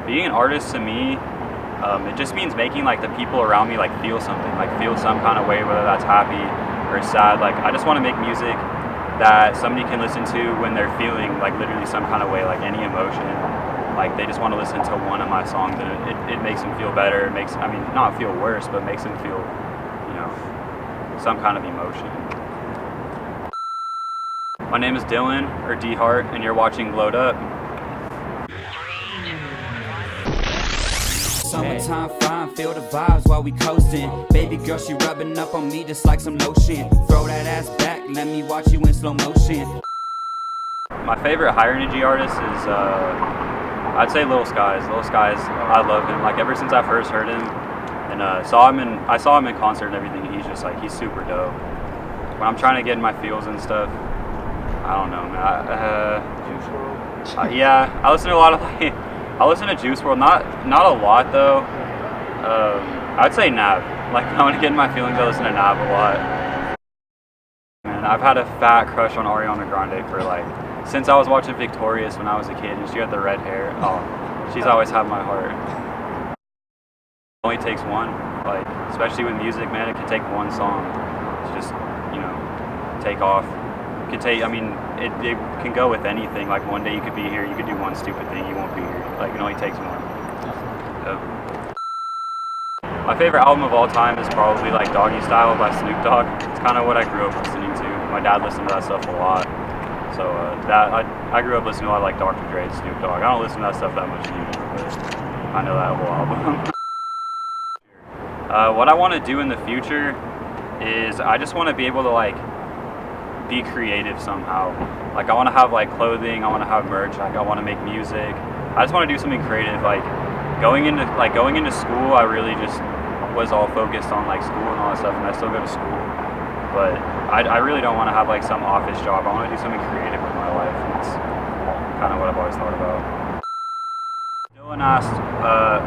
being an artist to me, it just means making like the people around me like feel something, like feel some kind of way, whether that's happy or sad. Like I just want to make music that somebody can listen to when they're feeling like literally some kind of way, like any emotion. Like they just want to listen to one of my songs and it makes them feel better. It makes, I mean, not feel worse, but makes them feel, you know, some kind of emotion. My name is Dylan, or D-Hart, and you're watching Glo'd Up. Summertime fine, feel the vibes while we coasting. Baby girl, she rubbing up on me just like some lotion. Throw that ass back, let me watch you in slow motion. My favorite higher energy artist is, I'd say Lil Skies. Lil Skies, I love him. Like ever since I first heard him, and I saw him in concert and everything. And he's just like, he's super dope. When I'm trying to get in my feels and stuff, I don't know, man. Yeah, I listen to a lot of like. I listen to Juice WRLD, not a lot though. I'd say Nav. Like when I want to get in my feelings, I listen to Nav a lot. And I've had a fat crush on Ariana Grande for like since I was watching Victorious when I was a kid, and she had the red hair. Oh, she's always had my heart. It only takes one, like especially with music, man. It can take one song to just, you know, take off. It can take. I mean, it can go with anything. Like one day you could be here, you could do one stupid thing, you won't be here. Like it only takes one. My favorite album of all time is probably like Doggy Style by Snoop Dogg. It's kind of what I grew up listening to. My dad listened to that stuff a lot. So I grew up listening to a lot of like Dr. Dre and Snoop Dogg. I don't listen to that stuff that much anymore, but I know that whole album. What I want to do in the future is I just want to be able to like be creative somehow. Like I want to have like clothing, I want to have merch, like I want to make music. I just want to do something creative. Like going into school, I really just was all focused on like school and all that stuff, and I still go to school. But I really don't want to have like some office job. I want to do something creative with my life. And it's kind of what I've always thought about. Dylan asked,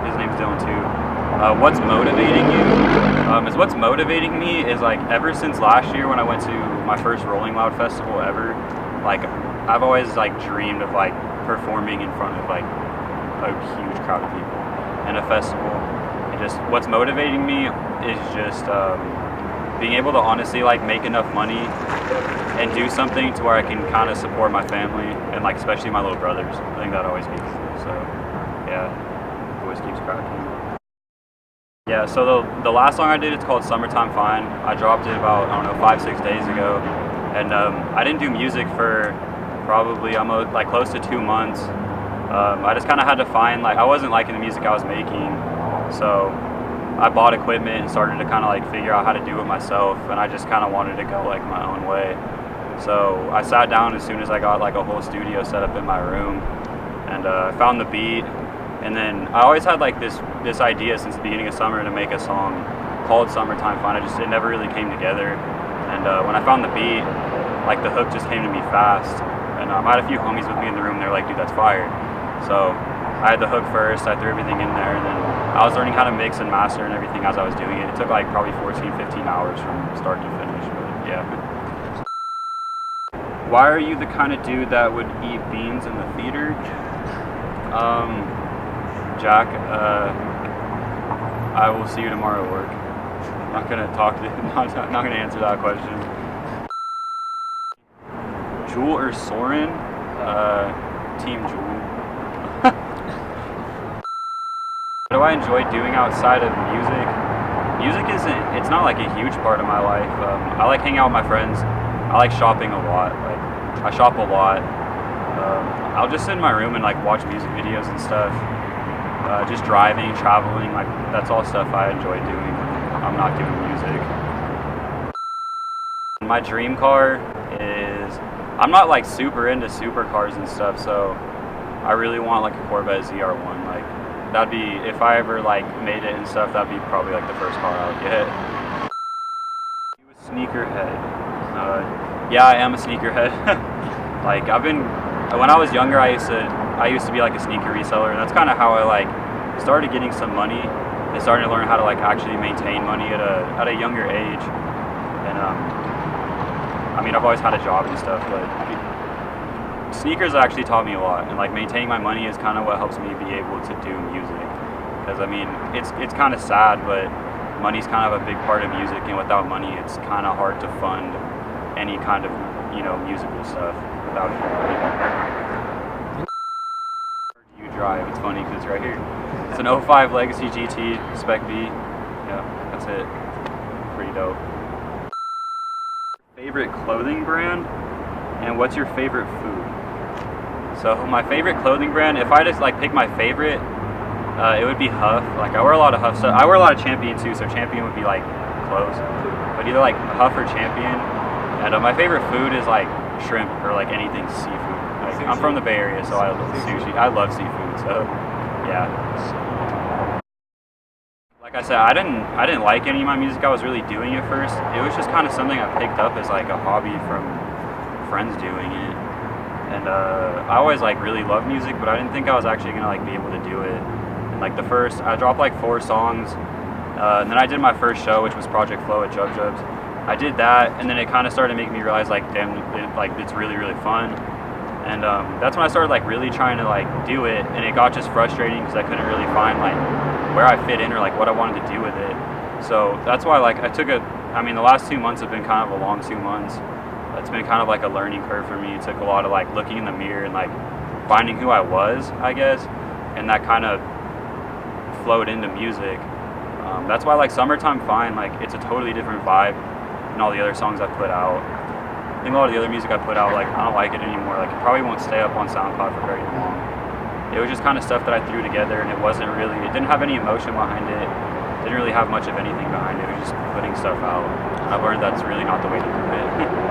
his name's Dylan too, what's motivating you? What's motivating me is like ever since last year when I went to my first Rolling Loud festival ever, like I've always like dreamed of like performing in front of like a huge crowd of people in a festival. And just what's motivating me is just being able to honestly like make enough money and do something to where I can kind of support my family and like especially my little brothers. I think that always be cool. So yeah, always keeps cracking. Yeah, so the last song I did, it's called Summertime Fine. I dropped it about, I don't know, 5-6 days ago. And I didn't do music for probably almost like close to 2 months. I just kind of had to find, like, I wasn't liking the music I was making. So I bought equipment and started to kind of like figure out how to do it myself. And I just kind of wanted to go like my own way. So I sat down as soon as I got like a whole studio set up in my room. And I found the beat. And then I always had like this idea since the beginning of summer to make a song called Summertime Fine. It never really came together. And when I found the beat, like the hook just came to me fast. And I had a few homies with me in the room. They're like, dude, that's fire. So I had the hook first. I threw everything in there. And then I was learning how to mix and master and everything as I was doing it. It took like probably 14, 15 hours from start to finish. But yeah. Why are you the kind of dude that would eat beans in the theater? Jack, I will see you tomorrow at work. I'm not gonna not gonna answer that question. Jewel or Soren? Team Jewel. What do I enjoy doing outside of music? Music it's not like a huge part of my life. I like hanging out with my friends. I like shopping a lot. Like I shop a lot. I'll just sit in my room and like watch music videos and stuff. Just driving, traveling, like that's all stuff I enjoy doing when I'm not doing music. My dream car is, I'm not like super into supercars and stuff, so I really want like a Corvette ZR1. Like that'd be, if I ever like made it and stuff, that'd be probably like the first car I would get. You a sneakerhead? Yeah, I am a sneakerhead. Like when I was younger, I used to be like a sneaker reseller, and that's kind of how I like started getting some money and starting to learn how to like actually maintain money at a younger age. And I mean, I've always had a job and stuff, but sneakers actually taught me a lot, and like maintaining my money is kind of what helps me be able to do music. Because I mean, it's kind of sad, but money's kind of a big part of music, and without money, it's kind of hard to fund any kind of, you know, musical stuff without any money. You drive? It's funny because it's right here. It's an '05 Legacy GT Spec B. Yeah, that's it. Pretty dope. Favorite clothing brand, and what's your favorite food? So my favorite clothing brand, if I just like pick my favorite, it would be Huff. Like I wear a lot of Huff stuff. I wear a lot of Champion too, so Champion would be like clothes. But either like Huff or Champion. And my favorite food is like shrimp or like anything seafood. Like, I'm from the Bay Area, so I love sushi. I love seafood, so yeah. Like I said, I didn't like any of my music I was really doing at first. It was just kind of something I picked up as like a hobby from friends doing it. And I always like really loved music, but I didn't think I was actually gonna like be able to do it. And like I dropped like 4 songs, and then I did my first show, which was Project Flow at Jub Jub's. I did that, and then it kind of started making me realize like, damn, it's really fun. And that's when I started like really trying to like do it, and it got just frustrating because I couldn't really find like where I fit in or like what I wanted to do with it. So that's why like I mean the last 2 months have been kind of a long 2 months. It's been kind of like a learning curve for me. It took a lot of like looking in the mirror and like finding who I was, I guess, and that kind of flowed into music. That's why like Summertime Fine, like it's a totally different vibe than all the other songs I put out. I think a lot of the other music I put out, like I don't like it anymore. Like it probably won't stay up on SoundCloud for very long. It was just kind of stuff that I threw together, and it didn't have any emotion behind it. Didn't really have much of anything behind it. It was just putting stuff out. I've learned that's really not the way to do it.